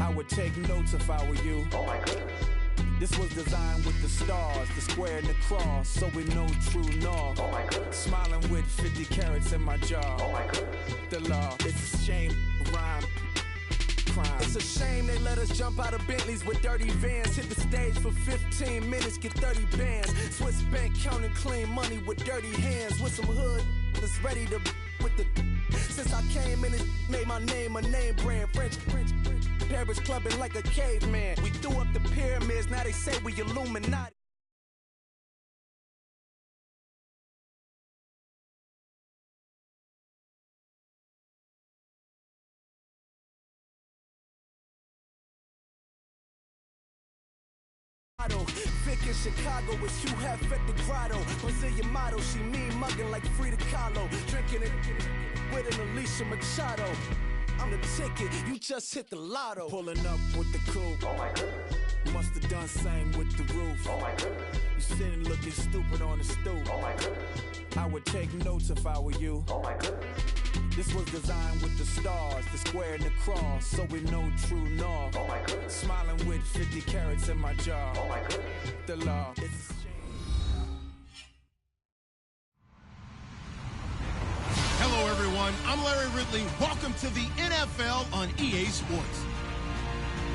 I would take notes if I were you. Oh my goodness. This was designed with the stars, the square and the cross, so we know true north. Oh my goodness. Smiling with 50 carats in my jaw. Oh my goodness. The law, it's a shame, rhyme, crime. It's a shame they let us jump out of Bentleys with dirty vans. Hit the stage for 15 minutes, get 30 bands. Swiss bank counting clean money with dirty hands. With some hood that's ready to with the. Since I came in, it made my name a name brand. French. Paris clubbing like a caveman. We threw up the pyramids, now they say we Illuminati. Vic in Chicago is Hugh Hef at the grotto. Brazilian model, she mean mugging like Frida Kahlo. Drinking it with an Alicia Machado. I'm the ticket, you just hit the lotto. Pulling up with the coupe. Oh my goodness. Must have done same with the roof. Oh my goodness. You sitting looking stupid on the stoop. Oh my goodness. I would take notes if I were you. Oh my goodness. This was designed with the stars, the square and the cross, so we know true north. Oh my goodness. Smiling with 50 carats in my jaw. Oh my goodness. The law, it's a shame. Hello, everyone. I'm Larry Ridley. Welcome to the NFL on EA Sports.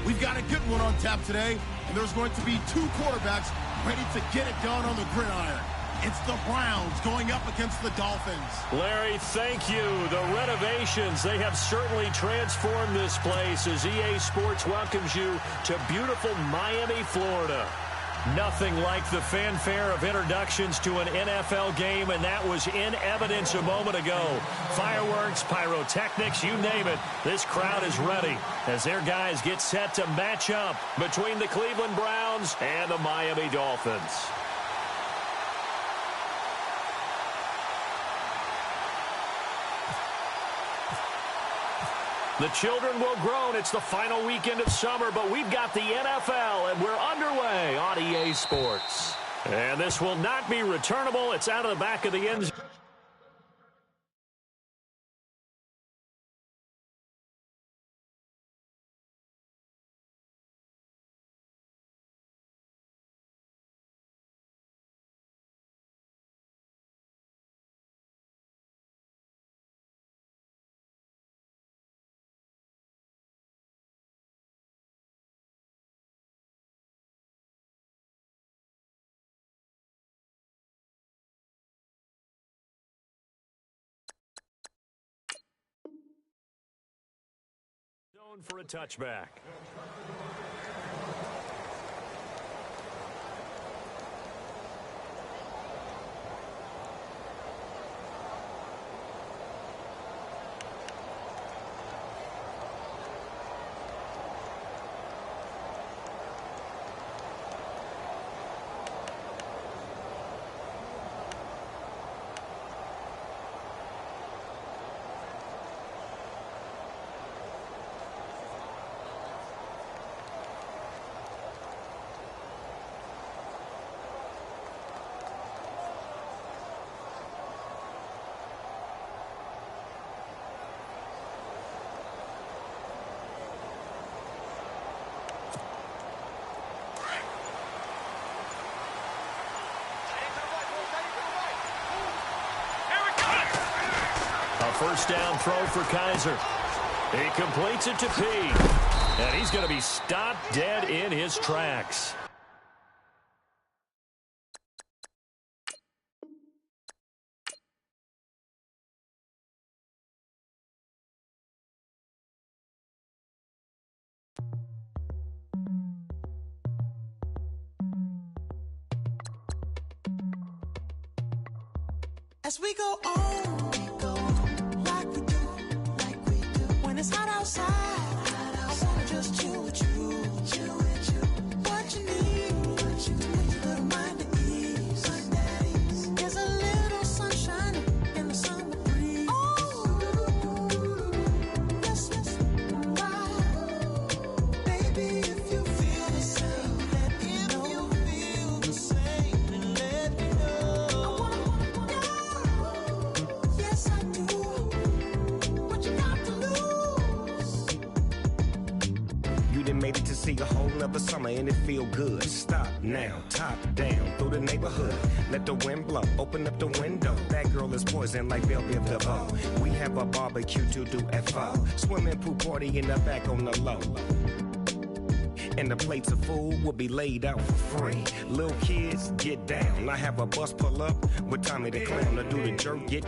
We've got a good one on tap today, and there's going to be two quarterbacks ready to get it done on the gridiron. It's the Browns going up against the Dolphins. Larry, thank you. The renovations, they have certainly transformed this place as EA Sports welcomes you to beautiful Miami, Florida. Nothing like the fanfare of introductions to an NFL game, and that was in evidence a moment ago. Fireworks, pyrotechnics, you name it. This crowd is ready as their guys get set to match up between the Cleveland Browns and the Miami Dolphins. The children will groan. It's the final weekend of summer, but we've got the NFL, and we're underway on EA Sports. And this will not be returnable. It's out of the back of the end zone. For a touchback. First down throw for Kaiser. He completes it to P. And he's going to be stopped dead in his tracks. As we go on, like we do. When it's hot outside, I wanna just chill with you. What you need, to make your little mind at ease. There's a little sunshine in the summer breeze. Oh, yes, right. Baby, if you feel the same, let me know. If you feel the same, then let me know. I wanna know. Yes, I do. What you got to lose? made it to see a whole nother summer and it feel good. Stop now, top down through the neighborhood. Let the wind blow, open up the window. That girl is poison like Velvet DeVoe. We have a barbecue to do at 4. Swimming pool party in the back on the low. And the plates of food will be laid out for free. Little kids, get down. I have a bus pull up with Tommy the Clown to do the jerk, get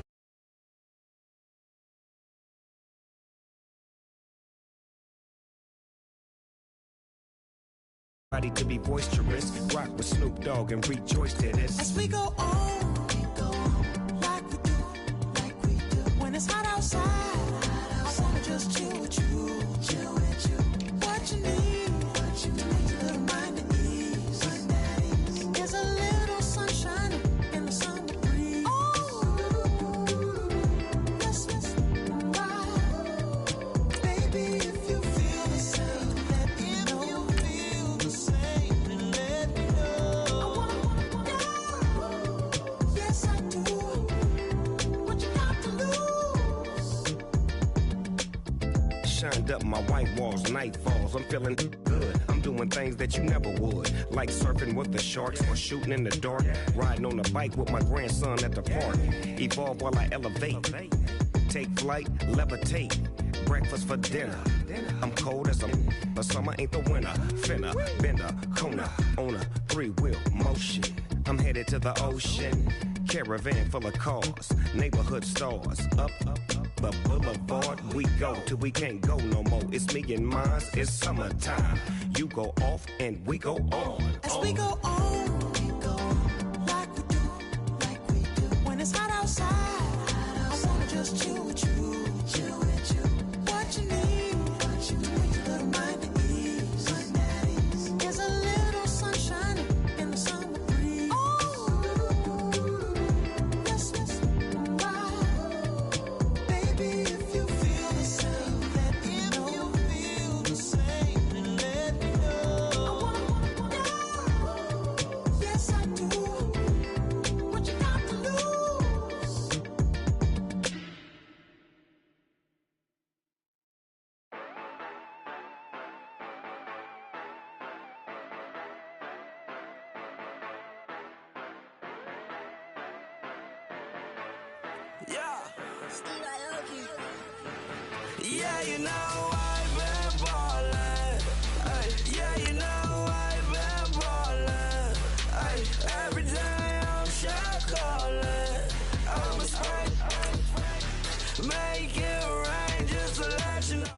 to be boisterous, rock with Snoop Dogg and rejoice to this. As we go on, like we do. When it's hot outside, I wanna just chill with you. What you need, a little mind at ease. There's a little sunshine in the summer breeze. Yes, baby, if you feel the same, let me know. Yes, I do. What you got to lose? Shined up my white walls, night falls. I'm feeling good. I'm doing things that you never would, like surfing with the sharks or shooting in the dark. Riding on a bike with my grandson at the park. Evolve while I elevate. Take flight, levitate. Breakfast for dinner. I'm cold as a summer ain't the winter. Finna, bender, Kona, on a 3-wheel motion. I'm headed to the ocean. Caravan full of cars, neighborhood stars. Up the boulevard we go till we can't go no more. It's me and mine, it's summertime. You go off and we go on. As we go on, like we do. When it's hot outside, I wanna just chill with you. What you need, a little mind at ease. There's a little sunshine in the summer breeze. Yes, baby, if you feel the same, let me know. Yes, I do. What you got to lose? Yeah. Yeah, you know I've been ballin'. Ay, yeah, you know I've been ballin'. Ay, every day I'm shot callin'. I'm a spray. Make it rain just to let you know.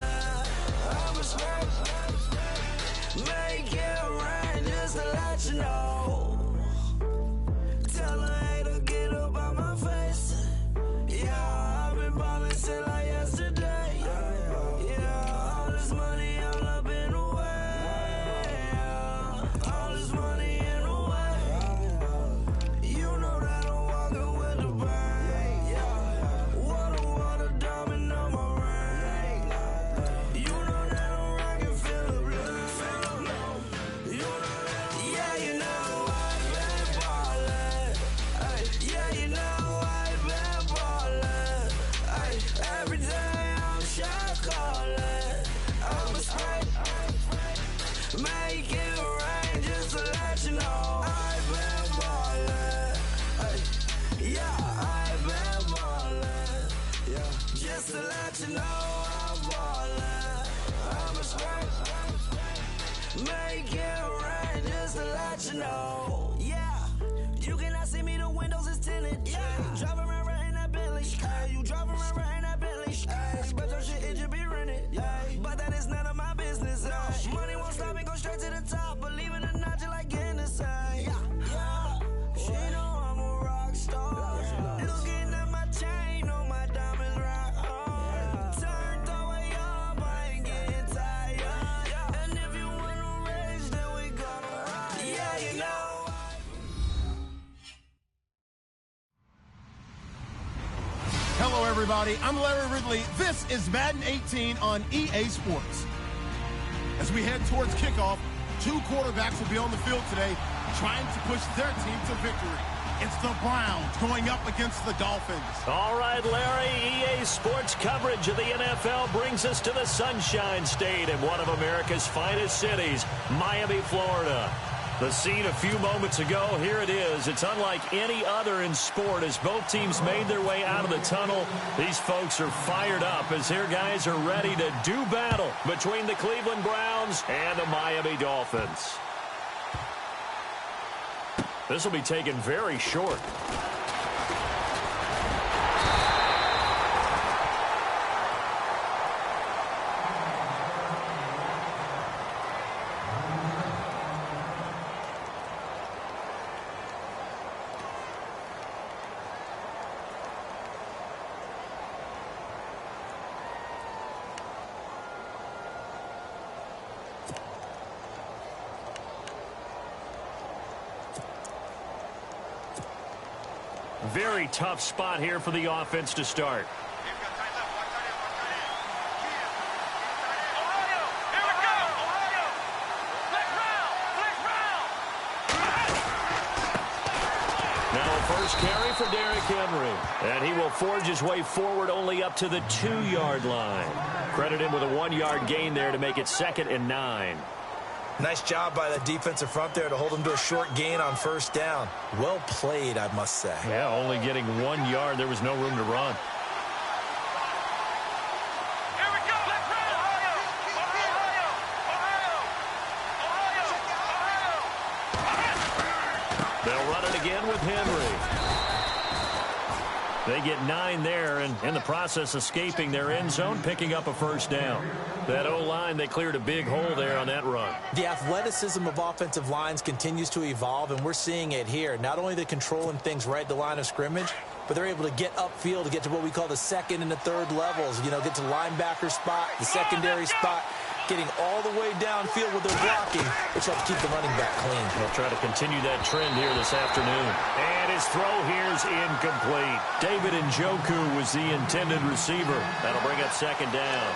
I'm a spray. Make it rain just to let you know. Tell a hater get up out my face. Yeah, I've been ballin' since like yesterday. Yeah, all this money all up in the way. All this money in the way. You know that I'm walking with the bang. Yeah, water, diamond on my ring. You know that I'm rockin' Philip Blue. You know that, yeah, you know I've been ballin'. Ay, yeah, you know I've been ballin'. Ay, every day I'm shot callin'. I'm a spray. Make it rain just to let you know. I've been ballin'. Ay, yeah, I've been ballin'. Yeah, just to let you know I'm ballin'. I'm a spray. Make it rain just to let you know. Yeah, you cannot see me, the windows is tinted. Yeah, driving around right in that Bentley. Hey, you driving around right in that Bentley. Hey, but your shit, it should be rented. Hey, but that is none of my business. Hey, money won't stop me, go straight to the top. Believe it or not, just like getting the same. Yeah, she know I'm a rock star. Looking at my chain, on my diamonds rock hard. Turned the way up, I ain't getting tired. And if you wanna race, then we gonna ride. Yeah, you know. Hello, everybody. I'm Larry Ridley. This is Madden 18 on EA Sports. As we head towards kickoff, 2 quarterbacks will be on the field today. trying to push their team to victory. It's the Browns going up against the Dolphins. All right, Larry, EA Sports coverage of the NFL brings us to the Sunshine State in one of America's finest cities, Miami, Florida. The scene a few moments ago, here it is. It's unlike any other in sport as both teams made their way out of the tunnel. These folks are fired up as their guys are ready to do battle between the Cleveland Browns and the Miami Dolphins. This will be taken very short. Very tough spot here for the offense to start. Now a first carry for Derrick Henry. And he will forge his way forward only up to the 2-yard line. Credit him with a 1-yard gain there to make it 2nd and 9. Nice job by the defensive front there to hold him to a short gain on first down. Well played, I must say. Yeah, only getting 1 yard. There was no room to run. Here we go. They'll run it again with Henry. They get 9 there, and in the process escaping their end zone, picking up a first down. That O-line, they cleared a big hole there on that run. The athleticism of offensive lines continues to evolve, and we're seeing it here. Not only the controlling things right at the line of scrimmage, but they're able to get upfield to get to what we call the 2nd and the 3rd levels. You know, get to linebacker spot, the secondary spot, getting all the way downfield with their blocking, which helps keep the running back clean. They'll try to continue that trend here this afternoon. And his throw here's incomplete. David Njoku was the intended receiver. That'll bring up 2nd down.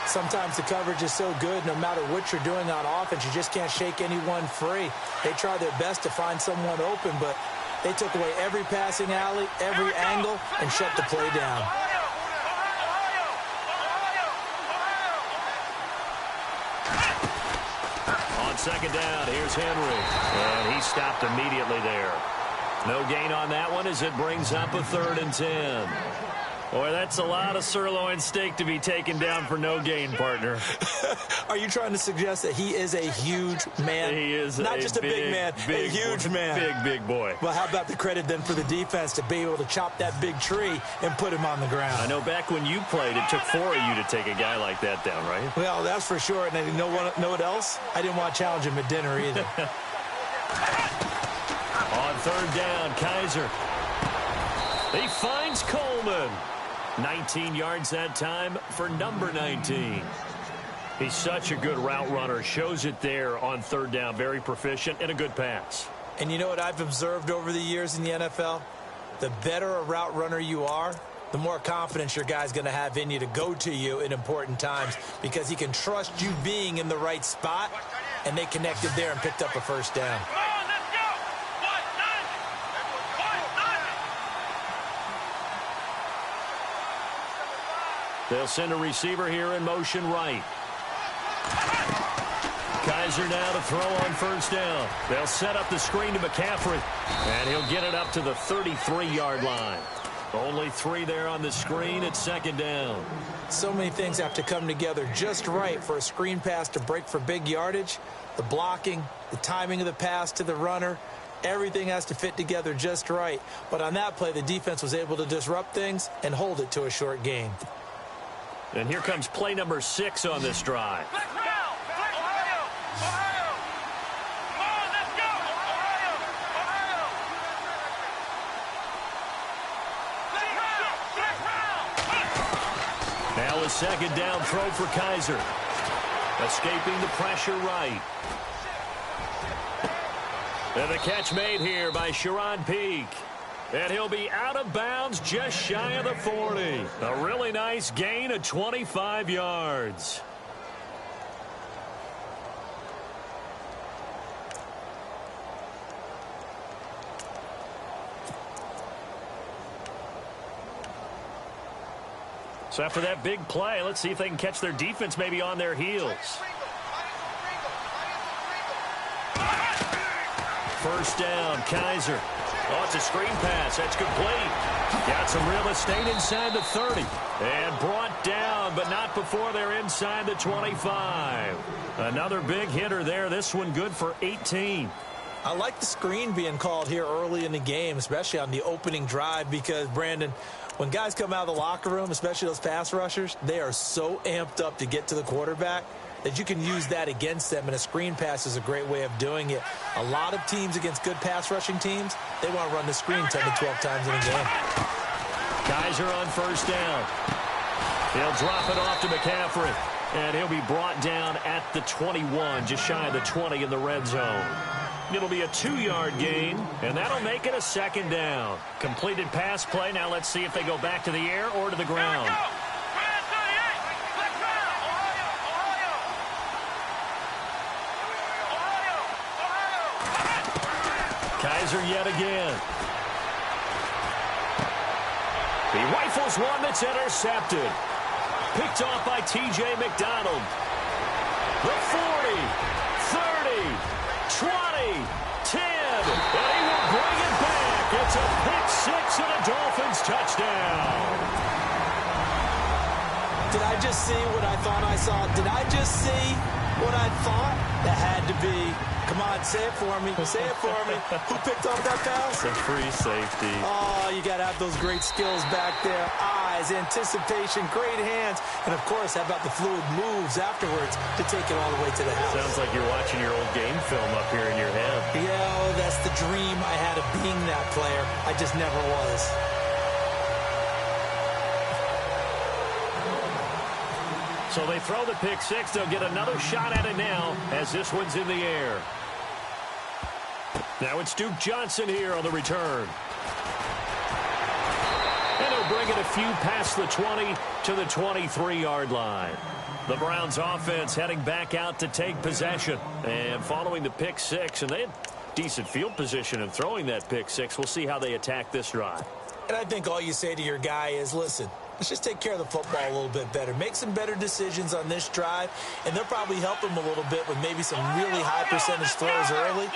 Sometimes the coverage is so good, no matter what you're doing on offense, you just can't shake anyone free. They try their best to find someone open, but they took away every passing alley, every angle, and shut the play down. On 2nd down, here's Henry. And he stopped immediately there. No gain on that one as it brings up a 3rd and 10. Boy, that's a lot of sirloin steak to be taken down for no gain, partner. Are you trying to suggest that he is a huge man? He is not just a big man, a huge man. Big boy. Well, how about the credit then for the defense to be able to chop that big tree and put him on the ground? I know back when you played, it took 4 of you to take a guy like that down, right? Well, that's for sure. And you know what else? I didn't want to challenge him at dinner either. On 3rd down, Kaiser. He finds Coleman. 19 yards that time for number 19. He's such a good route runner. Shows it there on 3rd down. Very proficient and a good pass. And you know what I've observed over the years in the NFL? The better a route runner you are, the more confidence your guy's going to have in you to go to you in important times because he can trust you being in the right spot, and they connected there and picked up a first down. They'll send a receiver here in motion right. Kaiser now to throw on 1st down. They'll set up the screen to McCaffrey, and he'll get it up to the 33-yard line. Only 3 there on the screen at 2nd down. So many things have to come together just right for a screen pass to break for big yardage. The blocking, the timing of the pass to the runner, everything has to fit together just right. But on that play, the defense was able to disrupt things and hold it to a short gain. And here comes play number 6 on this drive. Now a 2nd down throw for Kaiser. Escaping the pressure right. And the catch made here by Sharon Peak. And he'll be out of bounds just shy of the 40. A really nice gain of 25 yards. So after that big play, let's see if they can catch their defense maybe on their heels. First down, Kaiser. Oh, it's a screen pass. That's complete. Got some real estate inside the 30. And brought down, but not before they're inside the 25. Another big hitter there. This one good for 18. I like the screen being called here early in the game, especially on the opening drive, because, Brandon, when guys come out of the locker room, especially those pass rushers, they are so amped up to get to the quarterback that you can use that against them, and a screen pass is a great way of doing it. A lot of teams against good pass rushing teams, they want to run the screen 10 to 12 times in a game. Kaiser on first down. He'll drop it off to McCaffrey, and he'll be brought down at the 21, just shy of the 20 in the red zone. It'll be a 2-yard gain, and that'll make it a second down. Completed pass play. Now let's see if they go back to the air or to the ground. Kaiser yet again. He rifles one that's intercepted. Picked off by T.J. McDonald. The 40, 30, 20, 10, and he will bring it back. It's a pick six and a Dolphins touchdown. Did I just see what I thought I saw? Did I just see what I thought? That had to be. Come on, say it for me. Say it for me. Who picked up that pass? It's a free safety. Oh, you got to have those great skills back there. Eyes, anticipation, great hands. And, of course, how about the fluid moves afterwards to take it all the way to the house? Sounds like you're watching your old game film up here in your head. Yeah, that's the dream I had of being that player. I just never was. So they throw the pick six. They'll get another shot at it now as this one's in the air. Now it's Duke Johnson here on the return. And he'll bring it a few past the 20 to the 23-yard line. The Browns offense heading back out to take possession. And following the pick six, and they had decent field position in throwing that pick six. We'll see how they attack this drive. And I think all you say to your guy is, listen, let's just take care of the football a little bit better. Make some better decisions on this drive, and they'll probably help him a little bit with maybe some really high percentage throws early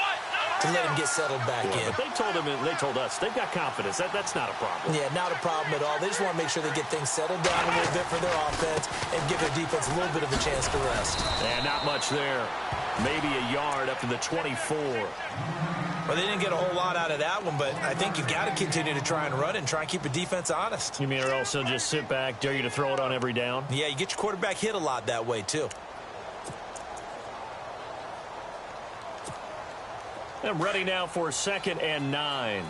to let him get settled back in. But they told us they've got confidence. That's not a problem. Yeah, not a problem at all. They just want to make sure they get things settled down a little bit for their offense and give their defense a little bit of a chance to rest. And not much there. Maybe a yard up to the 24. Well, they didn't get a whole lot out of that one, but I think you've got to continue to try and run and try and keep the defense honest. You mean or else they'll just sit back, dare you to throw it on every down? Yeah, you get your quarterback hit a lot that way, too. And ready now for 2nd and 9.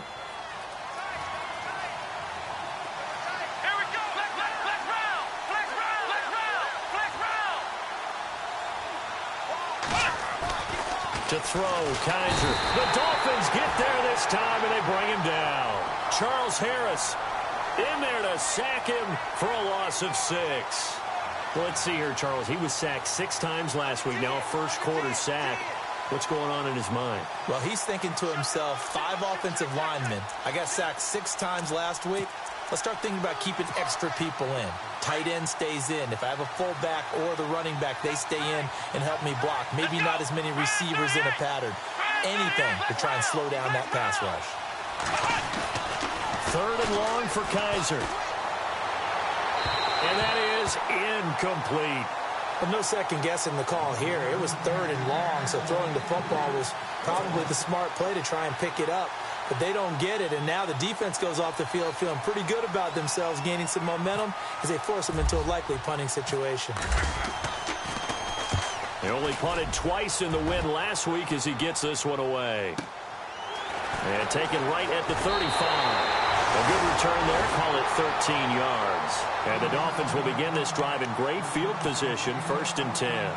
To throw, Kaiser. The Dolphins get there this time, and they bring him down. Charles Harris in there to sack him for a loss of 6. Well, let's see here, Charles. He was sacked 6 times last week. Now a first-quarter sack. What's going on in his mind? Well, he's thinking to himself, 5 offensive linemen. I got sacked 6 times last week. Let's start thinking about keeping extra people in. Tight end stays in. If I have a fullback or the running back, they stay in and help me block. Maybe not as many receivers in a pattern. Anything to try and slow down that pass rush. 3rd and long for Kaiser. And that is incomplete. Well, no second guessing the call here. It was 3rd and long, so throwing the football was probably the smart play to try and pick it up. But they don't get it, and now the defense goes off the field feeling pretty good about themselves, gaining some momentum as they force them into a likely punting situation. They only punted twice in the win last week as he gets this one away. And taken right at the 35. A good return there, call it 13 yards. And the Dolphins will begin this drive in great field position, 1st and 10.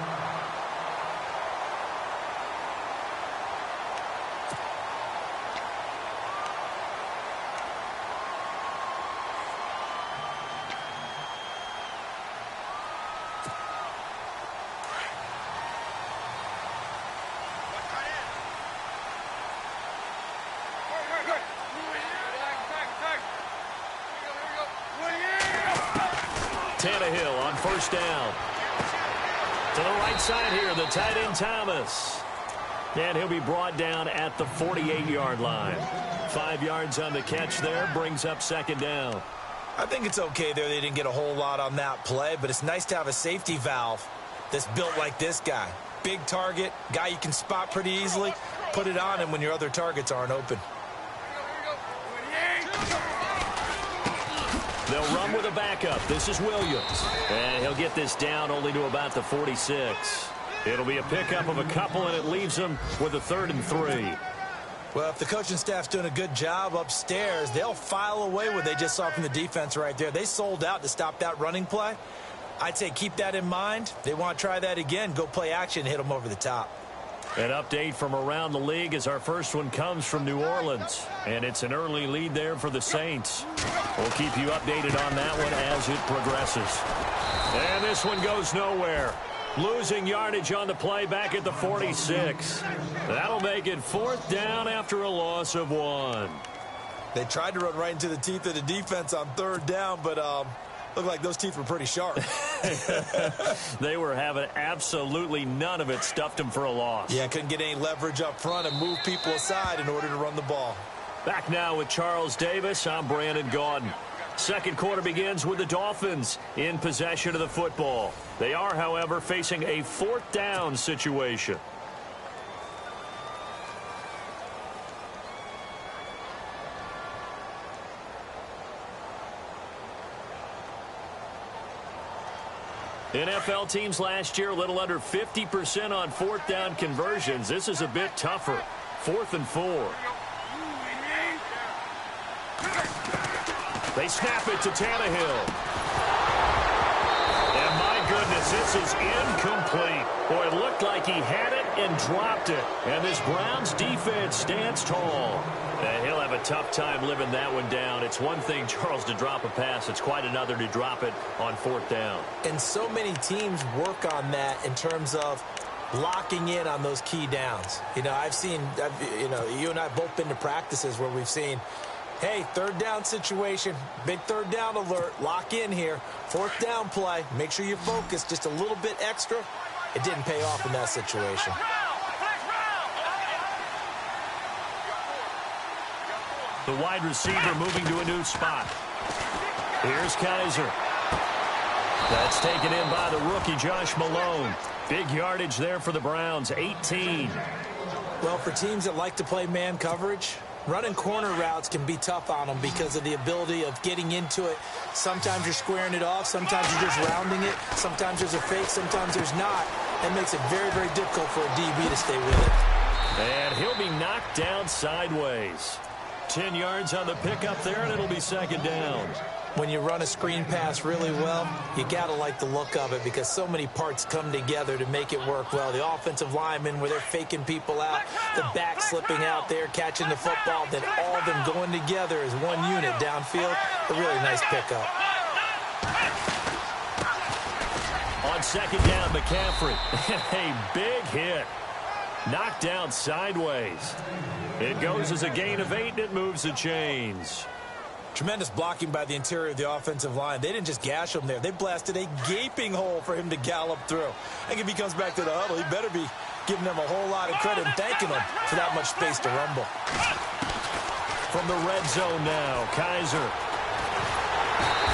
Tannehill on first down. To the right side here, the tight end Thomas. And he'll be brought down at the 48-yard line. 5 yards on the catch there, brings up second down. I think it's okay there. They didn't get a whole lot on that play, but it's nice to have a safety valve that's built like this guy. Big target, guy you can spot pretty easily. Put it on him when your other targets aren't open. They'll run with a backup. This is Williams. And he'll get this down only to about the 46. It'll be a pickup of a couple, and it leaves them with a 3rd and 3. Well, if the coaching staff's doing a good job upstairs, they'll file away what they just saw from the defense right there. They sold out to stop that running play. I'd say keep that in mind. They want to try that again. Go play action, hit them over the top. An update from around the league as our first one comes from New Orleans. And it's an early lead there for the Saints. We'll keep you updated on that one as it progresses. And this one goes nowhere. Losing yardage on the play back at the 46. That'll make it 4th down after a loss of 1. They tried to run right into the teeth of the defense on 3rd down, but looked like those teeth were pretty sharp. They were having absolutely none of it. Stuffed them for a loss. Yeah, couldn't get any leverage up front and move people aside in order to run the ball. Back now with Charles Davis. I'm Brandon Gaudin. Second quarter begins with the Dolphins in possession of the football. They are, however, facing a 4th down situation. NFL teams last year a little under 50% on 4th down conversions. This is a bit tougher. 4th and 4. They snap it to Tannehill. And my goodness, this is incomplete. Boy, it looked like he had it and dropped it. And this Browns defense stands tall. And he'll have a tough time living that one down. It's one thing, Charles, to drop a pass. It's quite another to drop it on 4th down. And so many teams work on that in terms of locking in on those key downs. You know, you and I have both been to practices where we've seen, hey, 3rd down situation, big 3rd down alert, lock in here, 4th down play, make sure you focus just a little bit extra. It didn't pay off in that situation. The wide receiver moving to a new spot. Here's Kaiser. That's taken in by the rookie, Josh Malone. Big yardage there for the Browns, 18. Well, for teams that like to play man coverage, running corner routes can be tough on them because of the ability of getting into it. Sometimes you're squaring it off. Sometimes you're just rounding it. Sometimes there's a fake. Sometimes there's not. That makes it very, very difficult for a DB to stay with it. And he'll be knocked down sideways. 10 yards on the pickup there, and it'll be 2nd down. When you run a screen pass really well, you got to like the look of it because so many parts come together to make it work well. The offensive linemen, where they're faking people out, the back slipping out there, catching the football, then all of them going together as one unit downfield. A really nice pickup. On 2nd down, McCaffrey. A big hit. Knocked down sideways. It goes as a gain of 8, and it moves the chains. Tremendous blocking by the interior of the offensive line. They didn't just gash him there. They blasted a gaping hole for him to gallop through. I think if he comes back to the huddle, he better be giving them a whole lot of credit and thanking them for that much space to rumble. From the red zone now, Kaiser.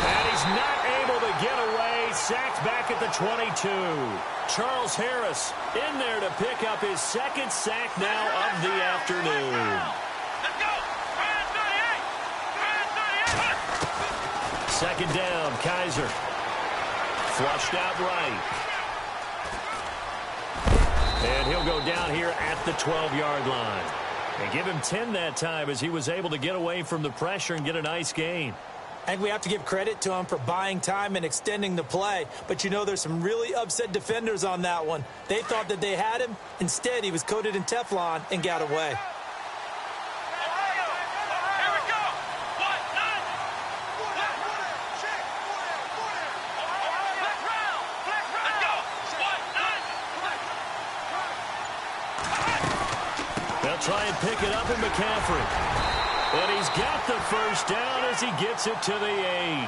And he's not able to get away. Sacked back at the 22. Charles Harris in there to pick up his 2nd sack now of the afternoon. Let's go. 2nd down, Kaiser. Flushed out right. And he'll go down here at the 12-yard line. And give him 10 that time as he was able to get away from the pressure and get a nice gain. I think we have to give credit to him for buying time and extending the play. But, you know, there's some really upset defenders on that one. They thought that they had him. Instead, he was coated in Teflon and got away. They'll try and pick it up in McCaffrey. And he's got the 1st down as he gets it to the 8.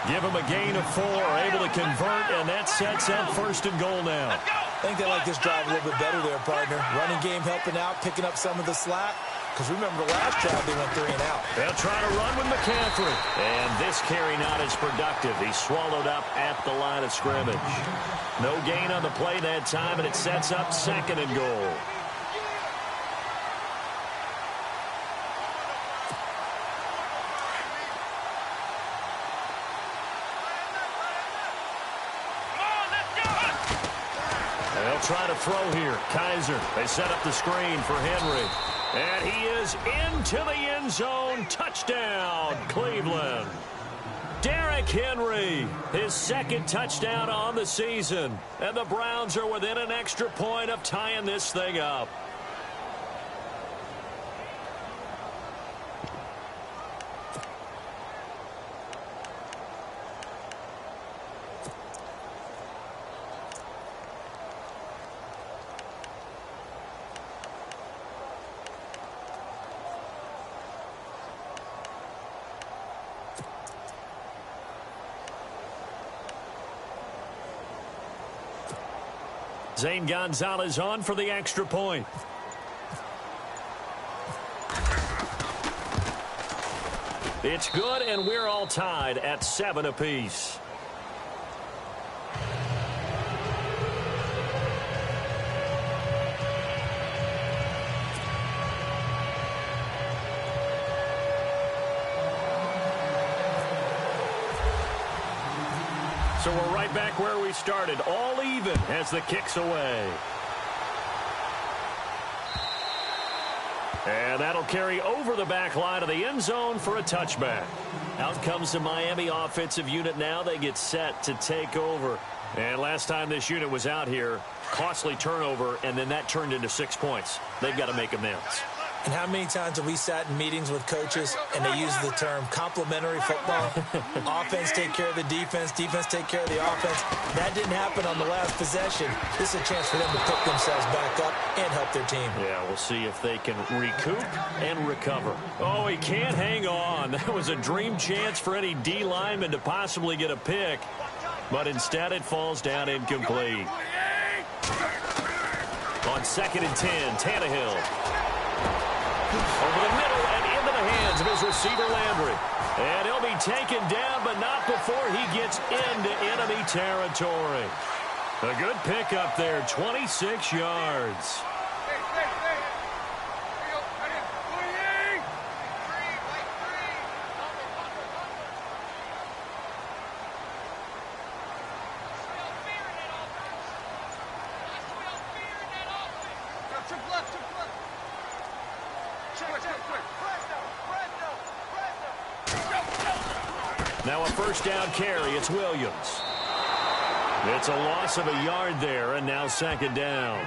Give them a gain of 4, able to convert, and that sets up 1st and goal now. I think they like this drive a little bit better there, partner. Running game helping out, picking up some of the slack. Because remember, the last drive they went 3 and out. They'll try to run with McCaffrey. And this carry not as productive. He's swallowed up at the line of scrimmage. No gain on the play that time, and it sets up 2nd and goal. They'll try to throw here. Kaiser, they set up the screen for Henry. And he is into the end zone. Touchdown, Cleveland. Derrick Henry, his 2nd touchdown on the season. And the Browns are within an extra point of tying this thing up. Zane Gonzalez on for the extra point. It's good, and we're all tied at 7 apiece. So we're right back where we started, all even as the kick's away. And that'll carry over the back line of the end zone for a touchback. Out comes the Miami offensive unit now. They get set to take over. And last time this unit was out here, costly turnover, and then that turned into 6 points. They've got to make amends. And how many times have we sat in meetings with coaches and they use the term complementary football? Offense take care of the defense, defense take care of the offense. That didn't happen on the last possession. This is a chance for them to pick themselves back up and help their team. Yeah, we'll see if they can recoup and recover. Oh, he can't hang on. That was a dream chance for any D lineman to possibly get a pick. But instead it falls down incomplete. On 2nd and 10, Tannehill. Over the middle and into the hands of his receiver, Landry. And he'll be taken down, but not before he gets into enemy territory. A good pickup there, 26 yards. Now a 1st down carry. It's Williams. It's a loss of a yard there, and now 2nd down.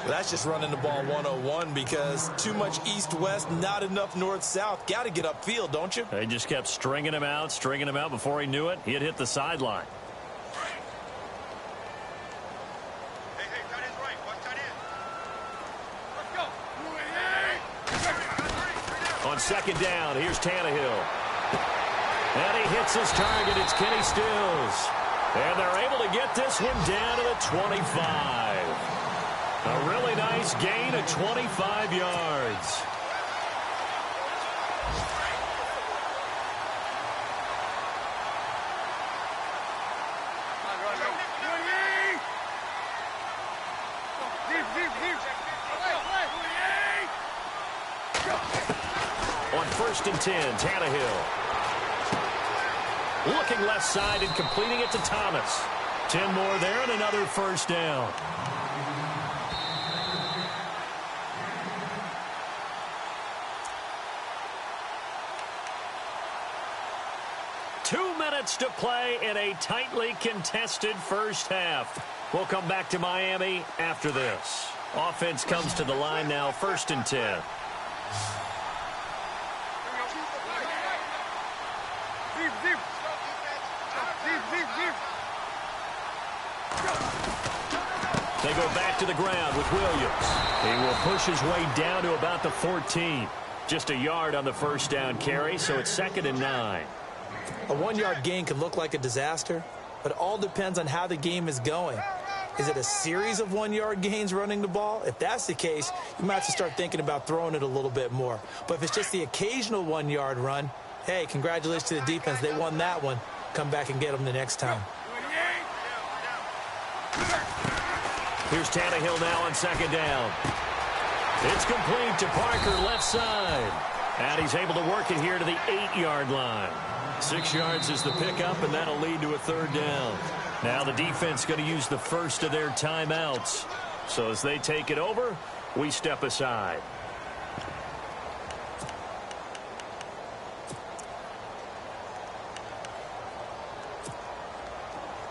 That's just running the ball 101 because too much east-west, not enough north-south. Got to get upfield, don't you? They just kept stringing him out. Before he knew it, he had hit the sideline. On 2nd down, here's Tannehill. And he hits his target. It's Kenny Stills. And they're able to get this one down to the 25. A really nice gain of 25 yards. On 1st and 10, Tannehill. Looking left side and completing it to Thomas. 10 more there and another 1st down. Two minutes to play in a tightly contested first half. We'll come back to Miami after this. Offense comes to the line now, 1st and 10. They go back to the ground with Williams. He will push his way down to about the 14. Just a yard on the 1st down carry, so it's 2nd and 9. A 1-yard gain could look like a disaster, but it all depends on how the game is going. Is it a series of 1-yard gains running the ball? If that's the case, you might have to start thinking about throwing it a little bit more. But if it's just the occasional 1-yard run, hey, congratulations to the defense. They won that one. Come back and get them the next time. Here's Tannehill now on second down. It's complete to Parker, left side. And he's able to work it here to the 8-yard line. 6 yards is the pickup, and that'll lead to a third down. Now the defense going to use the first of their timeouts. So as they take it over, we step aside.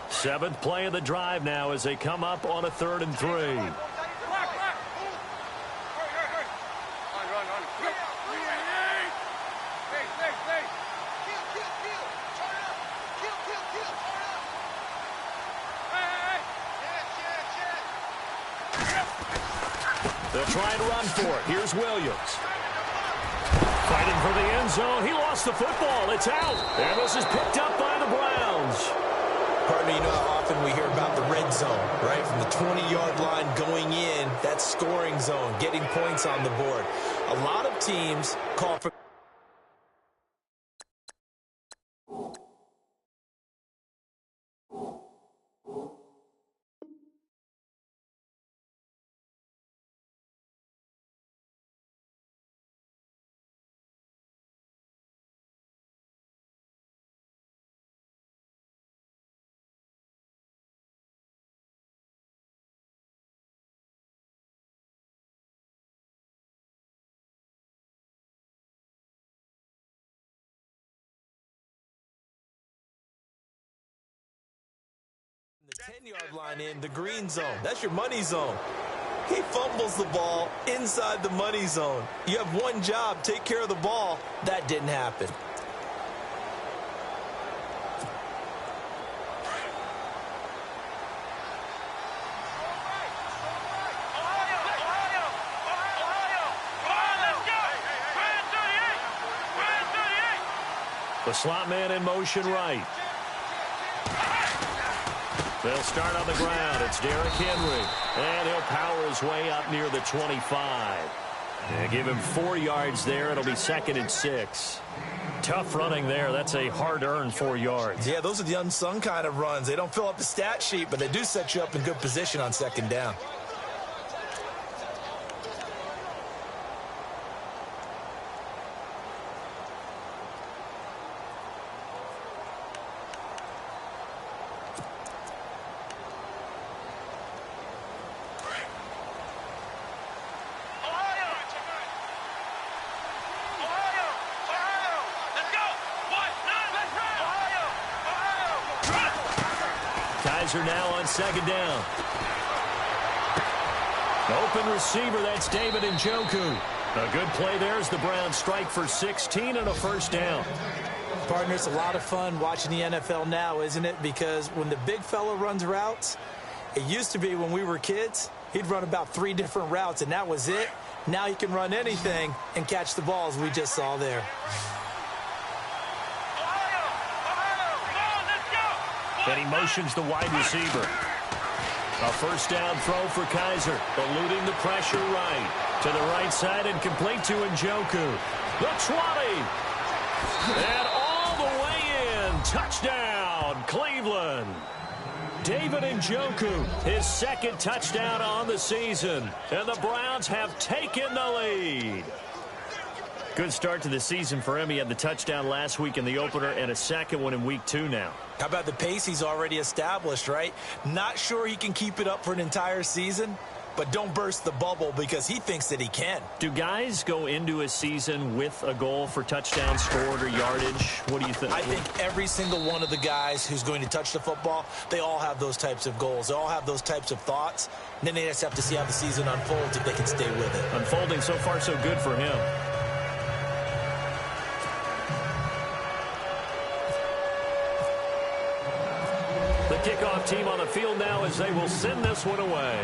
Seventh play of the drive now as they come up on a 3rd and 3. They'll try and run for it. Here's Williams. Fighting for the end zone. He lost the football. It's out. And this is picked up by the Browns. Pardon me, you know how often we hear about the red zone, right? From the 20-yard line going in, that scoring zone, getting points on the board. A lot of teams call for... The 10-yard line in the green zone. That's your money zone. He fumbles the ball inside the money zone. You have one job, take care of the ball. That didn't happen. The slot man in motion right. They'll start on the ground. It's Derrick Henry. And he'll power his way up near the 25. And give him 4 yards there. It'll be 2nd and 6. Tough running there. That's a hard-earned 4 yards. Yeah, those are the unsung kind of runs. They don't fill up the stat sheet, but they do set you up in good position on 2nd down. Now on 2nd down. Open receiver, that's David Njoku. A good play there as the Browns strike for 16 and a 1st down. Partner, it's a lot of fun watching the NFL now, isn't it? Because when the big fella runs routes, it used to be when we were kids, he'd run about 3 different routes, and that was it. Now he can run anything and catch the balls we just saw there. Then he motions the wide receiver. A 1st down throw for Kaiser. Eluding the pressure right. To the right side and complete to Njoku. The 20. And all the way in. Touchdown, Cleveland. David Njoku, his 2nd touchdown on the season. And the Browns have taken the lead. Good start to the season for him. He had the touchdown last week in the opener and a 2nd one in week 2 now. How about the pace he's already established, right? Not sure he can keep it up for an entire season, but don't burst the bubble because he thinks that he can. Do guys go into a season with a goal for touchdowns scored or yardage? What do you think? I think every single one of the guys who's going to touch the football, they all have those types of goals. They all have those types of thoughts. And then they just have to see how the season unfolds if they can stay with it. Unfolding so far so good for him. The kickoff team on the field now as they will send this one away.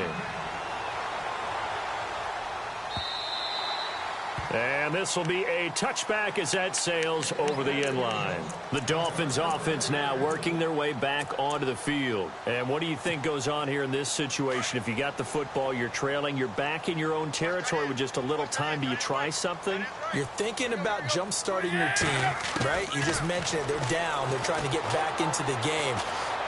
And this will be a touchback as that sails over the end line. The Dolphins offense now working their way back onto the field. And what do you think goes on here in this situation? If you got the football, you're trailing, you're back in your own territory with just a little time. Do you try something? You're thinking about jump-starting your team, right? You just mentioned it. They're down. They're trying to get back into the game.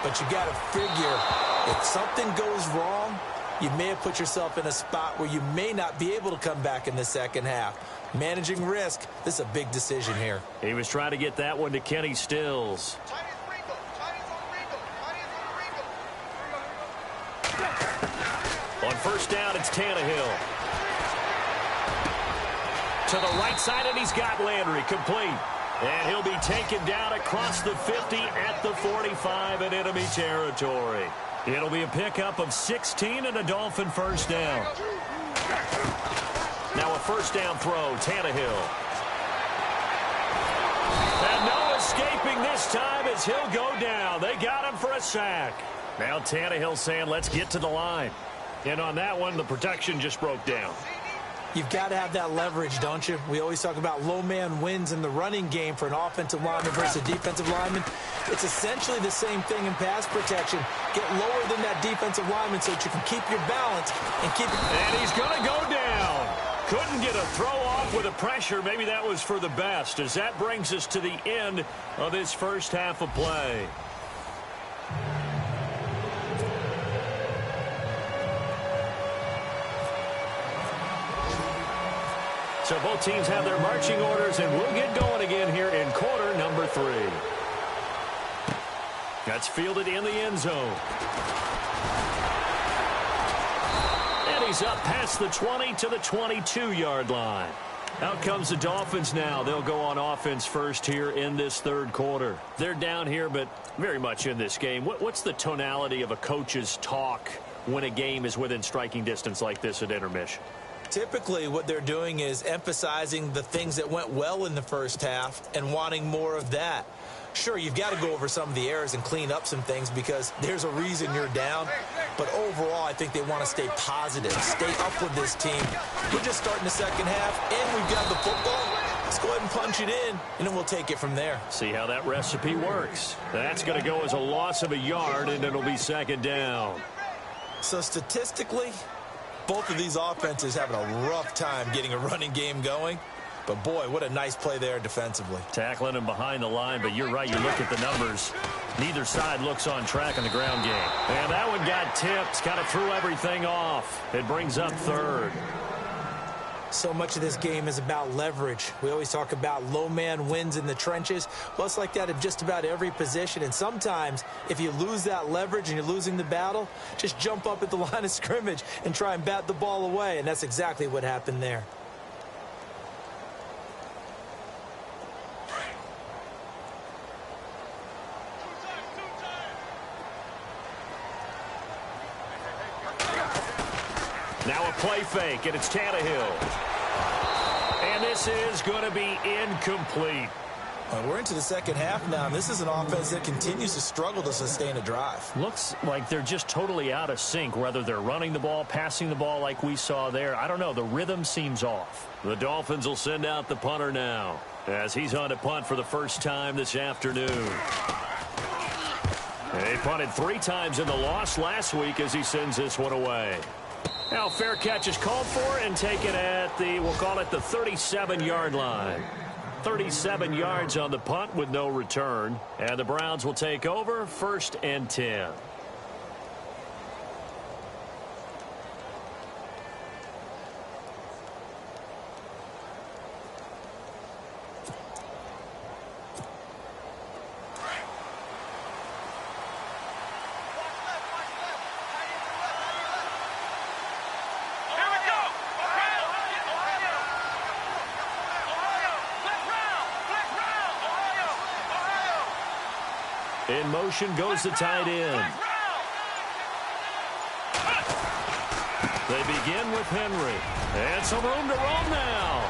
But you got to figure if something goes wrong, you may have put yourself in a spot where you may not be able to come back in the second half. Managing risk, this is a big decision here. He was trying to get that one to Kenny Stills. On first down, it's Tannehill. To the right side, and he's got Landry complete. And he'll be taken down across the 50 at the 45 in enemy territory. It'll be a pickup of 16 and a Dolphin first down. Now a first down throw, Tannehill. And no escaping this time as he'll go down. They got him for a sack. Now Tannehill saying, let's get to the line. And on that one, the protection just broke down. You've got to have that leverage, don't you? We always talk about low man wins in the running game for an offensive lineman versus a defensive lineman. It's essentially the same thing in pass protection. Get lower than that defensive lineman so that you can keep your balance and keep it. And he's going to go down. Couldn't get a throw off with the pressure. Maybe that was for the best, as that brings us to the end of this first half of play. So both teams have their marching orders, and we'll get going again here in quarter number 3. That's fielded in the end zone. And he's up past the 20 to the 22-yard line. Out comes the Dolphins now. They'll go on offense first here in this third quarter. They're down here, but very much in this game. What's the tonality of a coach's talk when a game is within striking distance like this at intermission? Typically, what they're doing is emphasizing the things that went well in the first half and wanting more of that. Sure, you've got to go over some of the errors and clean up some things because there's a reason you're down. But overall, I think they want to stay positive, stay up with this team. We're just starting the second half, and we've got the football. Let's go ahead and punch it in, and then we'll take it from there. See how that recipe works. That's going to go as a loss of a yard, and it'll be second down. So statistically, both of these offenses having a rough time getting a running game going. But, boy, what a nice play there defensively. Tackling him behind the line, but you're right. You look at the numbers. Neither side looks on track in the ground game. And that one got tipped. Kind of threw everything off. It brings up third. So much of this game is about leverage. We always talk about low man wins in the trenches. Well, it's like that in just about every position. And sometimes, if you lose that leverage and you're losing the battle, just jump up at the line of scrimmage and try and bat the ball away. And that's exactly what happened there. Now a play fake, and it's Tannehill. And this is going to be incomplete. We're into the second half now, and this is an offense that continues to struggle to sustain a drive. Looks like they're just totally out of sync, whether they're running the ball, passing the ball like we saw there. I don't know. The rhythm seems off. The Dolphins will send out the punter now, as he's on to punt for the first time this afternoon. And he punted 3 times in the loss last week as he sends this one away. Now fair catch is called for and taken at the, we'll call it the 37-yard line. 37 yards on the punt with no return. And the Browns will take over 1st and 10. In motion goes the tight end. They begin with Henry. And some room to roam now.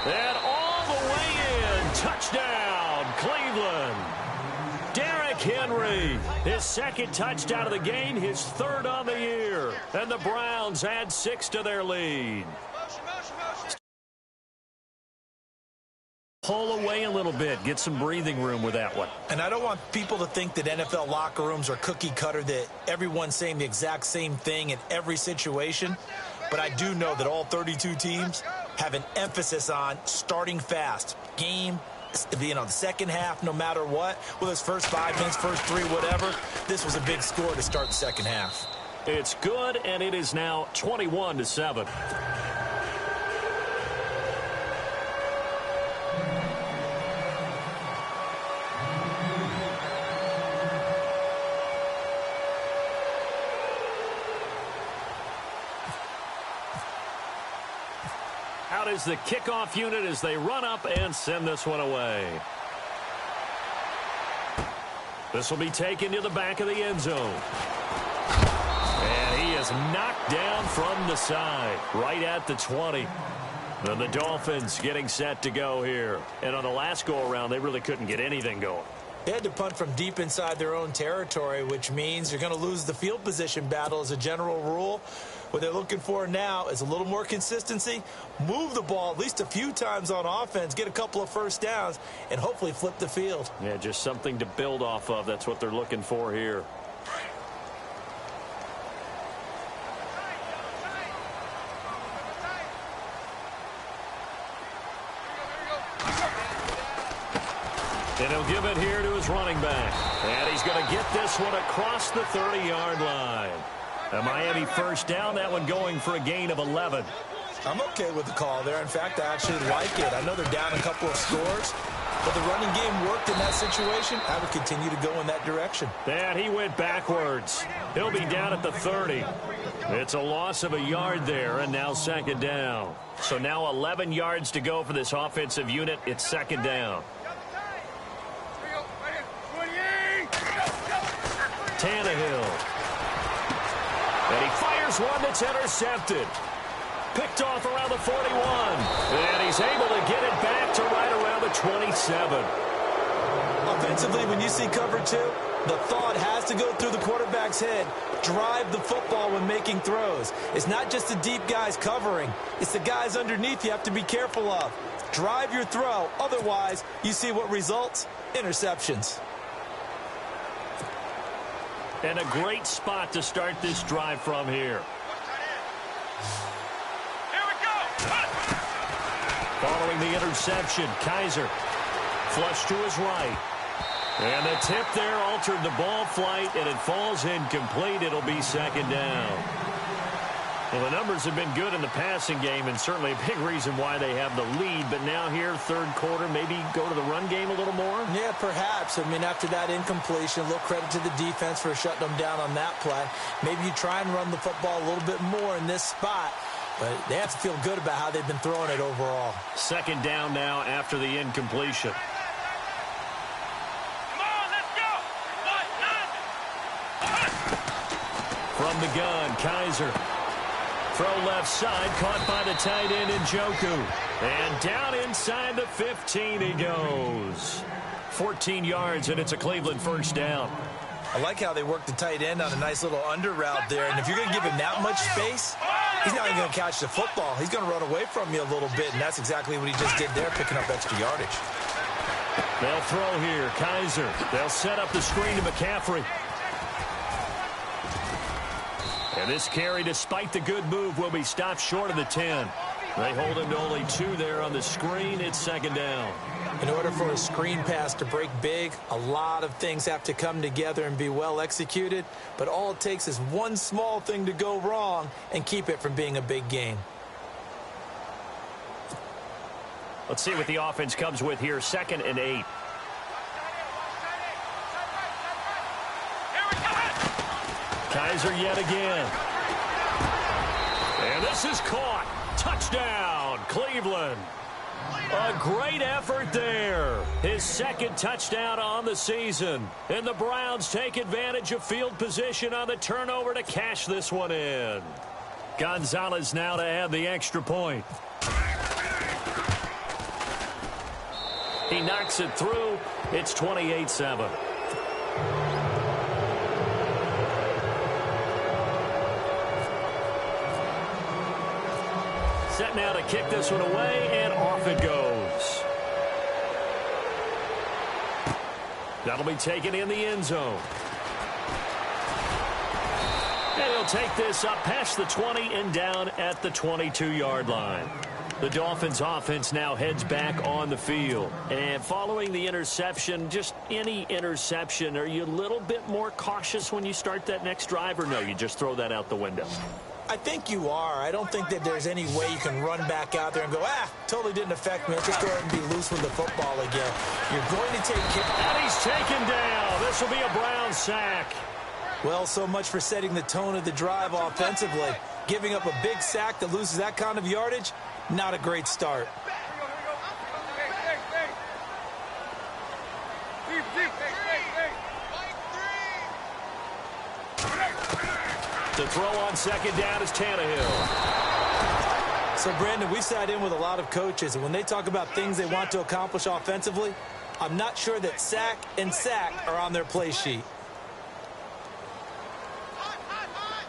And all the way in. Touchdown, Cleveland. Derrick Henry, his second touchdown of the game, his third on the year. And the Browns add 6 to their lead. Pull away a little bit, get some breathing room with that one. And I don't want people to think that NFL locker rooms are cookie cutter, that everyone's saying the exact same thing in every situation. But I do know that all 32 teams have an emphasis on starting fast. Game, the second half, no matter what, whether it's first 5 minutes, first 3, whatever. This was a big score to start the second half. It's good, and it is now 21-7. Out is the kickoff unit as they run up and send this one away. This will be taken to the back of the end zone. And he is knocked down from the side, right at the 20. Then the Dolphins getting set to go here. And on the last go-around, they really couldn't get anything going. They had to punt from deep inside their own territory, which means you're going to lose the field position battle as a general rule. What they're looking for now is a little more consistency, move the ball at least a few times on offense, get a couple of first downs, and hopefully flip the field. Yeah, just something to build off of. That's what they're looking for here. And he'll give it here to his running back. And he's going to get this one across the 30-yard line. A Miami first down, that one going for a gain of 11. I'm okay with the call there. In fact, I actually like it. I know they're down a couple of scores, but the running game worked in that situation. I would continue to go in that direction. And he went backwards. He'll be down at the 30. It's a loss of a yard there, and now second down. So now 11 yards to go for this offensive unit. It's second down. Tannehill. And he fires one that's intercepted. Picked off around the 41. And he's able to get it back to right around the 27. Offensively, when you see cover 2, the thought has to go through the quarterback's head. Drive the football when making throws. It's not just the deep guys covering. It's the guys underneath you have to be careful of. Drive your throw. Otherwise, you see what results? Interceptions. And a great spot to start this drive from here. Here we go. Following the interception, Kaiser flush to his right. And the tip there altered the ball flight, and it falls incomplete. It'll be second down. Well, the numbers have been good in the passing game, and certainly a big reason why they have the lead. But now here, third quarter, maybe go to the run game a little more? Yeah, perhaps. I mean, after that incompletion, a little credit to the defense for shutting them down on that play. Maybe you try and run the football a little bit more in this spot. But they have to feel good about how they've been throwing it overall. Second down now after the incompletion. Come on, let's go. From the gun, Kaiser. Throw left side, caught by the tight end Njoku. And down inside the 15 he goes. 14 yards, and it's a Cleveland first down. I like how they work the tight end on a nice little under route there. And if you're going to give him that much space, he's not even going to catch the football. He's going to run away from you a little bit, and that's exactly what he just did there, picking up extra yardage. They'll throw here, Kaiser. They'll set up the screen to McCaffrey. And this carry, despite the good move, will be stopped short of the 10. They hold him to only 2 there on the screen. It's second down. In order for a screen pass to break big, a lot of things have to come together and be well executed. But all it takes is one small thing to go wrong and keep it from being a big gain. Let's see what the offense comes with here. 2nd and 8. Kaiser yet again. And this is caught. Touchdown, Cleveland. A great effort there. His 2nd touchdown on the season. And the Browns take advantage of field position on the turnover to cash this one in. Gonzalez now to add the extra point. He knocks it through. It's 28-7. Set now to kick this one away, and off it goes. That'll be taken in the end zone. And he'll take this up past the 20 and down at the 22-yard line. The Dolphins offense now heads back on the field. And following the interception, just any interception, are you a little bit more cautious when you start that next drive, or no, you just throw that out the window? I think you are. I don't think that there's any way you can run back out there and go, totally didn't affect me. Let's just go ahead and be loose with the football again. You're going to take care. And he's taken down. This will be a Brown sack. Well, so much for setting the tone of the drive offensively. Giving up a big sack that loses that kind of yardage, not a great start. The throw on second down is Tannehill. So, Brandon, we sat in with a lot of coaches, and when they talk about things they want to accomplish offensively, I'm not sure that sack and sack are on their play sheet.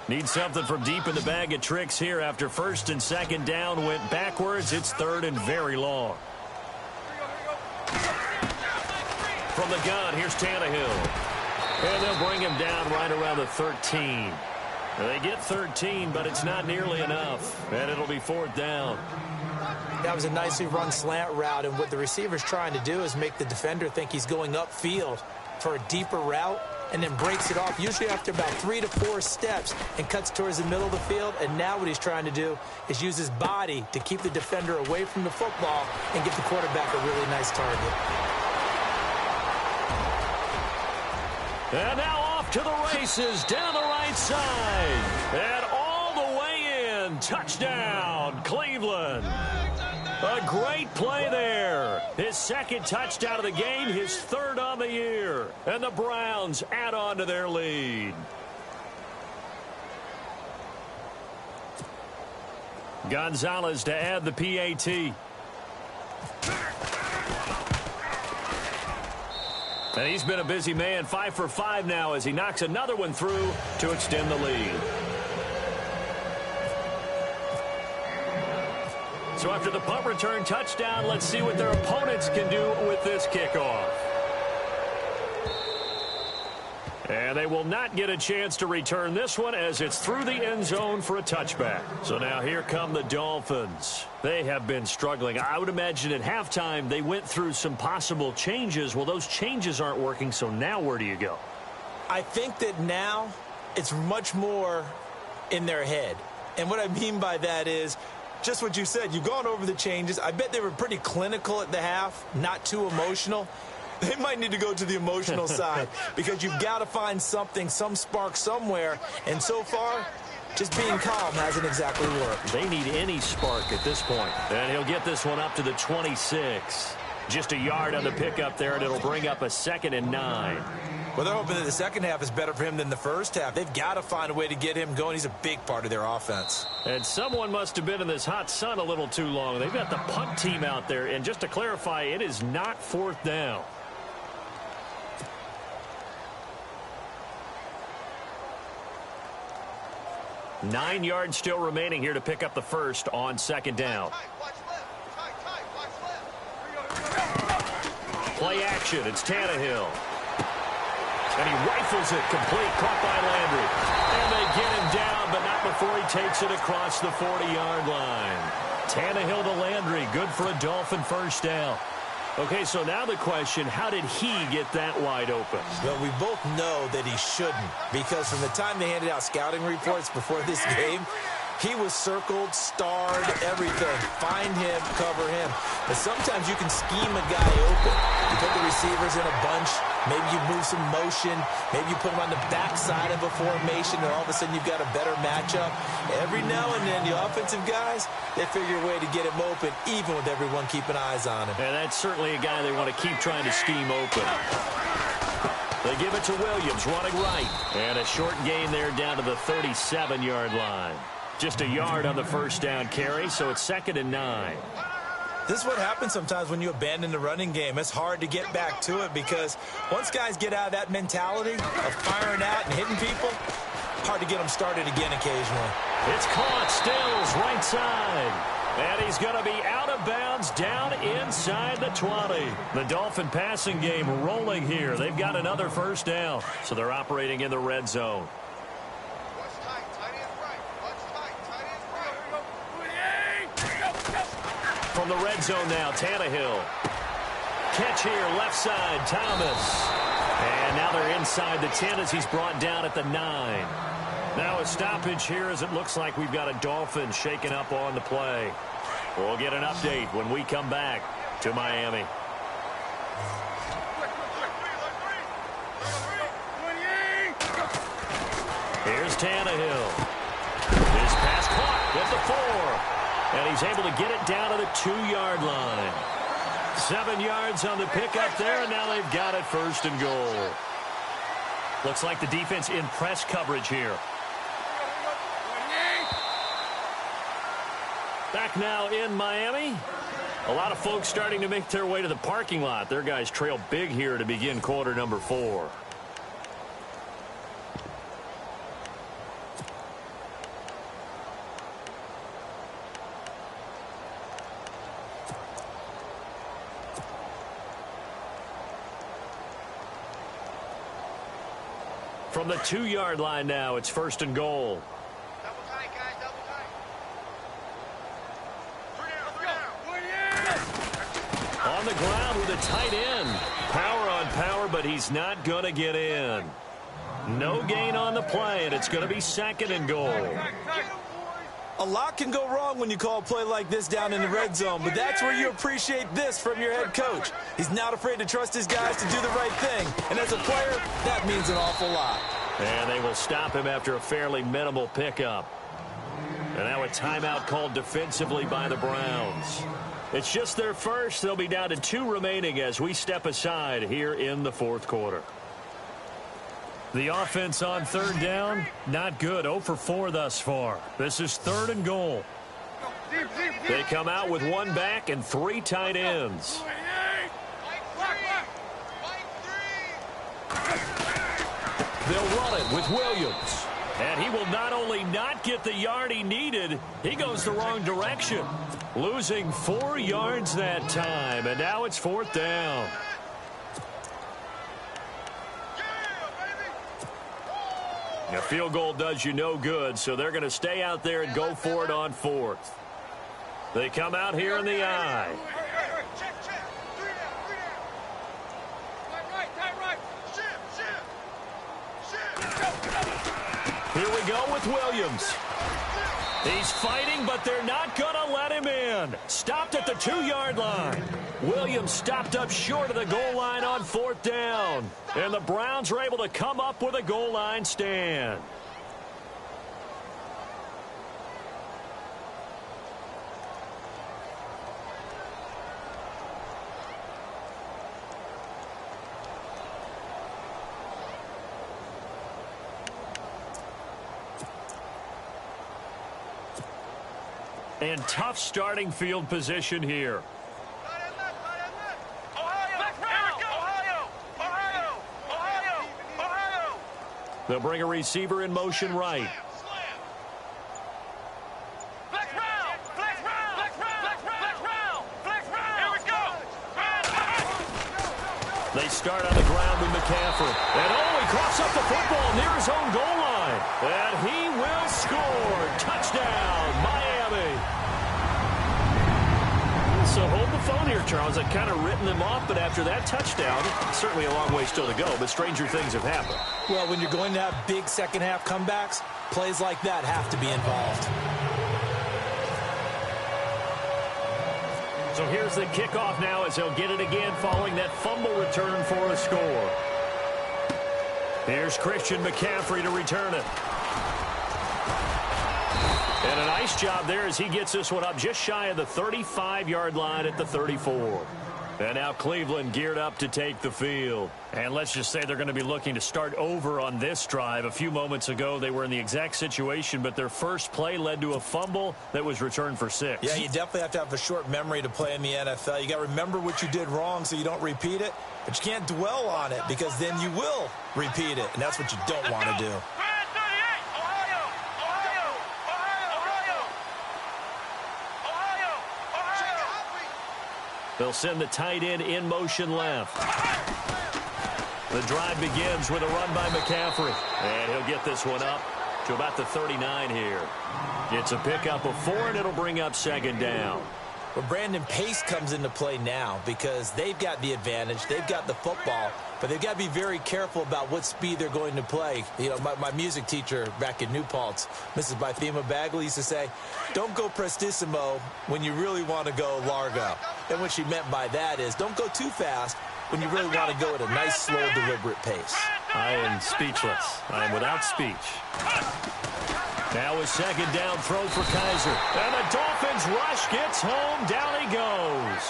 Need something from deep in the bag of tricks here after first and second down went backwards. It's third and very long. From the gun, here's Tannehill. And they'll bring him down right around the 13. They get 13, but it's not nearly enough. And it'll be fourth down. That was a nicely run slant route, and what the receiver's trying to do is make the defender think he's going upfield for a deeper route, and then breaks it off, usually after about 3 to 4 steps, and cuts towards the middle of the field. And now what he's trying to do is use his body to keep the defender away from the football and give the quarterback a really nice target. And now off to the races down the right side. And all the way in. Touchdown, Cleveland. A great play there. His second touchdown of the game, his third on the year. And the Browns add on to their lead. Gonzalez to add the PAT. And he's been a busy man, 5 for 5 now as he knocks another one through to extend the lead. So after the punt return touchdown, let's see what their opponents can do with this kickoff. And they will not get a chance to return this one as it's through the end zone for a touchback. So now here come the Dolphins. They have been struggling. I would imagine at halftime they went through some possible changes. Well, those changes aren't working, so now where do you go? I think that now it's much more in their head. And what I mean by that is just what you said. You've gone over the changes. I bet they were pretty clinical at the half, not too emotional. They might need to go to the emotional side because you've got to find something, some spark somewhere. And so far, just being calm hasn't exactly worked. They need any spark at this point. And he'll get this one up to the 26. Just a yard on the pickup there, and it'll bring up a 2nd and 9. Well, they're hoping that the second half is better for him than the first half. They've got to find a way to get him going. He's a big part of their offense. And someone must have been in this hot sun a little too long. They've got the punt team out there. And just to clarify, it is not 4th down. Nine yards still remaining here to pick up the first on second down. Play action. It's Tannehill. And he rifles it complete. Caught by Landry. And they get him down, but not before he takes it across the 40-yard line. Tannehill to Landry. Good for a Dolphin first down. Okay, so now the question, how did he get that wide open? Well, we both know that he shouldn't, because from the time they handed out scouting reports before this game, he was circled, starred, everything. Find him, cover him. But sometimes you can scheme a guy open. You put the receivers in a bunch. Maybe you move some motion. Maybe you put them on the backside of a formation, and all of a sudden you've got a better matchup. Every now and then, the offensive guys, they figure a way to get him open, even with everyone keeping eyes on him. And that's certainly a guy they want to keep trying to scheme open. They give it to Williams, running right. And a short gain there down to the 37-yard line. Just a yard on the first down carry, so it's 2nd and 9. This is what happens sometimes when you abandon the running game. It's hard to get back to it because once guys get out of that mentality of firing out and hitting people, hard to get them started again occasionally. It's caught. Stills right side. And he's going to be out of bounds down inside the 20. The Dolphin passing game rolling here. They've got another first down, so they're operating in the red zone. From the red zone now, Tannehill. Catch here, left side, Thomas. And now they're inside the 10 as he's brought down at the 9. Now a stoppage here as it looks like we've got a Dolphin shaking up on the play. We'll get an update when we come back to Miami. Here's Tannehill. His pass caught at the 4. And he's able to get it down to the 2-yard line. 7 yards on the pickup there, and now they've got it first and goal. Looks like the defense in press coverage here. Back now in Miami. A lot of folks starting to make their way to the parking lot. Their guys trail big here to begin quarter number 4. From the 2-yard line now, it's first and goal. Double tight, guys, double tight. 3 down. On the ground with a tight end. Power on power, but he's not going to get in. No gain on the play, and it's going to be second and goal. A lot can go wrong when you call a play like this down in the red zone, but that's where you appreciate this from your head coach. He's not afraid to trust his guys to do the right thing, and as a player, that means an awful lot. And they will stop him after a fairly minimal pickup. And now a timeout called defensively by the Browns. It's just their first. They'll be down to 2 remaining as we step aside here in the fourth quarter. The offense on third down, not good. 0 for 4 thus far. This is third and goal. They come out with 1 back and 3 tight ends. They'll run it with Williams. And he will not only not get the yard he needed, he goes the wrong direction. Losing 4 yards that time, and now it's fourth down. A field goal does you no good, so they're going to stay out there and go for it on 4th. They come out here in the I. Here we go with Williams. He's fighting, but they're not going to let him in. Stopped at the 2-yard line. Williams stopped up short of the goal line on 4th down. And the Browns are able to come up with a goal line stand. And tough starting field position here. They'll bring a receiver in motion right. They start on the ground with McCaffrey. And he coughs up the football near his own goal line. And he will score. Touchdown, Miami. So hold the phone here, Charles. I've kind of written them off, but after that touchdown, certainly a long way still to go, but stranger things have happened. Well, when you're going to have big second-half comebacks, plays like that have to be involved. So here's the kickoff now as they'll get it again following that fumble return for a score. Here's Christian McCaffrey to return it. And a nice job there as he gets this one up just shy of the 35-yard line at the 34. And now Cleveland geared up to take the field. And let's just say they're going to be looking to start over on this drive. A few moments ago, they were in the exact situation, but their first play led to a fumble that was returned for 6. Yeah, you definitely have to have a short memory to play in the NFL. You got to remember what you did wrong so you don't repeat it, but you can't dwell on it because then you will repeat it, and that's what you don't want to do. They'll send the tight end in motion left. The drive begins with a run by McCaffrey. And he'll get this one up to about the 39 here. It's a pickup of 4, and it'll bring up 2nd down. Well, Brandon, pace comes into play now because they've got the advantage. They've got the football, but they've got to be very careful about what speed they're going to play. You know, my music teacher back in New Paltz, Mrs. Bythema Bagley, used to say, don't go prestissimo when you really want to go largo. And what she meant by that is don't go too fast when you really want to go at a nice, slow, deliberate pace. I am speechless. I am without speech. Now a 2nd down throw for Kaiser. And the Dolphins rush gets home. Down he goes.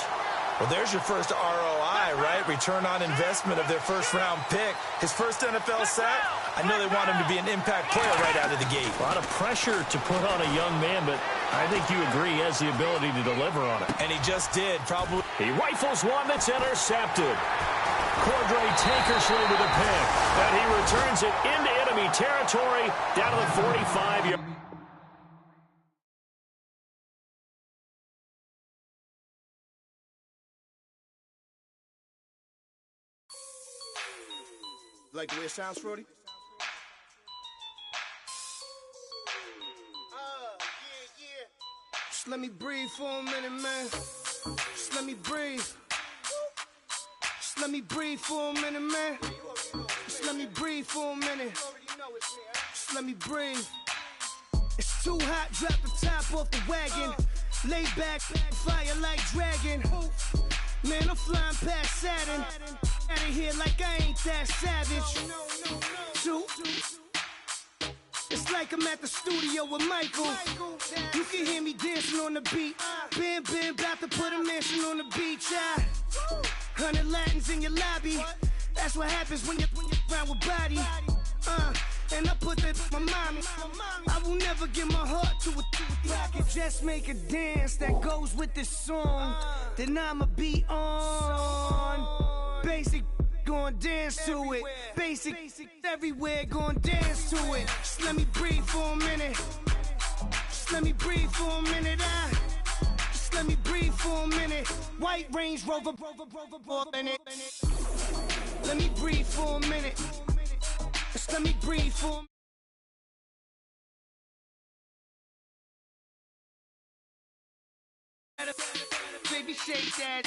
Well, there's your first ROI, right? Return on investment of their first-round pick. His first NFL sack. I know they want him to be an impact player right out of the gate. A lot of pressure to put on a young man, but I think you agree he has the ability to deliver on it. And he just did, probably. He rifles one that's intercepted. Cordray Tankersley with a pick. And he returns it into enemy territory down to the 45-yard. Like the way it sounds, Frody? Just let me breathe for a minute, man. Just let me breathe. Just let me breathe for a minute, man. Just let me breathe for a minute. Just let me breathe. It's too hot, drop the top off the wagon. Lay back, fire like dragon. Man, I'm flying past Saturn. Out of here like I ain't that savage. Two. It's like I'm at the studio with Michael. You can hear me dancing on the beat. Bam, about to put a mansion on the beach. 100 Latins in your lobby. That's what happens when you're around with body. And I put that my mommy. I will never give my heart to it. I can just make a dance that goes with this song. Then I'ma be on. Basic, gon' dance to it. Basic, everywhere, gon' dance to it. Just let me breathe for a minute. Just let me breathe for a minute. Just let me breathe for a minute. White Range Rover, in it. Let me breathe for a minute. Just let me breathe for a minute. Baby, shake that,